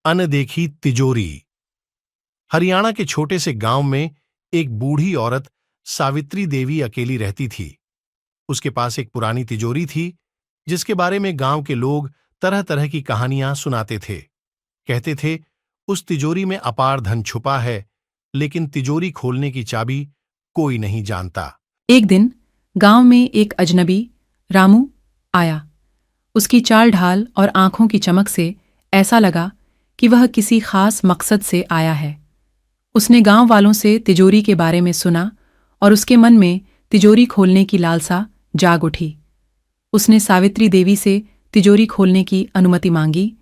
अनदेखी तिजोरी। हरियाणा के छोटे से गांव में एक बूढ़ी औरत सावित्री देवी अकेली रहती थी। उसके पास एक पुरानी तिजोरी थी जिसके बारे में गांव के लोग तरह तरह की कहानियां सुनाते थे। कहते थे उस तिजोरी में अपार धन छुपा है, लेकिन तिजोरी खोलने की चाबी कोई नहीं जानता। एक दिन गांव में एक अजनबी रामू आया। उसकी चाल ढाल और आंखों की चमक से ऐसा लगा कि वह किसी खास मकसद से आया है। उसने गांव वालों से तिजोरी के बारे में सुना और उसके मन में तिजोरी खोलने की लालसा जाग उठी। उसने सावित्री देवी से तिजोरी खोलने की अनुमति मांगी,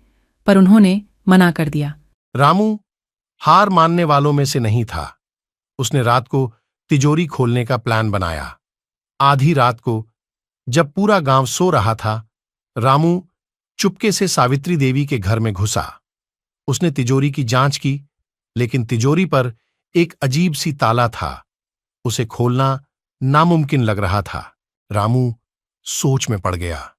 पर उन्होंने मना कर दिया। रामू हार मानने वालों में से नहीं था। उसने रात को तिजोरी खोलने का प्लान बनाया। आधी रात को जब पूरा गांव सो रहा था, रामू चुपके से सावित्री देवी के घर में घुसा। उसने तिजोरी की जांच की, लेकिन तिजोरी पर एक अजीब सी ताला था। उसे खोलना नामुमकिन लग रहा था। रामू सोच में पड़ गया।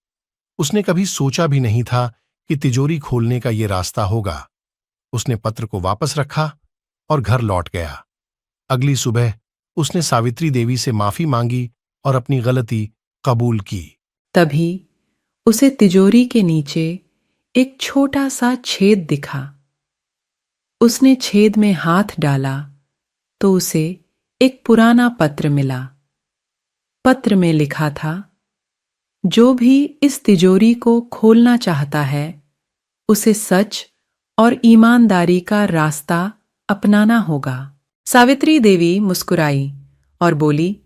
उसने कभी सोचा भी नहीं था कि तिजोरी खोलने का ये रास्ता होगा। उसने पत्र को वापस रखा और घर लौट गया। अगली सुबह उसने सावित्री देवी से माफी मांगी और अपनी गलती कबूल की। तभी उसे तिजोरी के नीचे एक छोटा सा छेद दिखा। उसने छेद में हाथ डाला तो उसे एक पुराना पत्र मिला। पत्र में लिखा था, जो भी इस तिजोरी को खोलना चाहता है उसे सच और ईमानदारी का रास्ता अपनाना होगा। सावित्री देवी मुस्कुराई और बोली,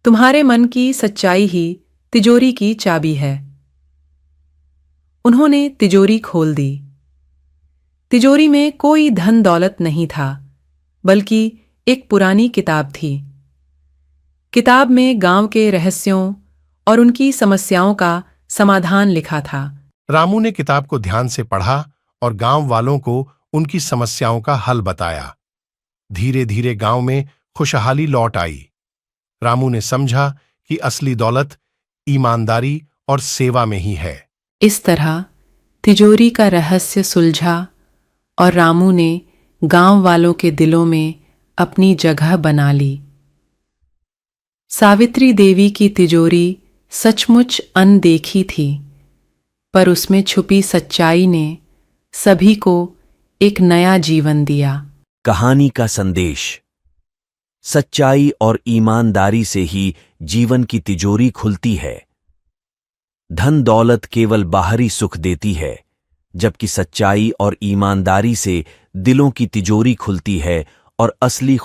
तुम्हारे मन की सच्चाई ही तिजोरी की चाबी है। उन्होंने तिजोरी खोल दी। तिजोरी में कोई धन दौलत नहीं था, बल्कि एक पुरानी किताब थी। किताब में गांव के रहस्यों और उनकी समस्याओं का समाधान लिखा था। रामू ने किताब को ध्यान से पढ़ा और गांव वालों को उनकी समस्याओं का हल बताया। धीरे धीरे गांव में खुशहाली लौट आई। रामू ने समझा कि असली दौलत ईमानदारी और सेवा में ही है। इस तरह तिजोरी का रहस्य सुलझा और रामू ने गांव वालों के दिलों में अपनी जगह बना ली। सावित्री देवी की तिजोरी सचमुच अनदेखी थी, पर उसमें छुपी सच्चाई ने सभी को एक नया जीवन दिया। कहानी का संदेश: सच्चाई और ईमानदारी से ही जीवन की तिजोरी खुलती है। धन दौलत केवल बाहरी सुख देती है, जबकि सच्चाई और ईमानदारी से दिलों की तिजोरी खुलती है और असली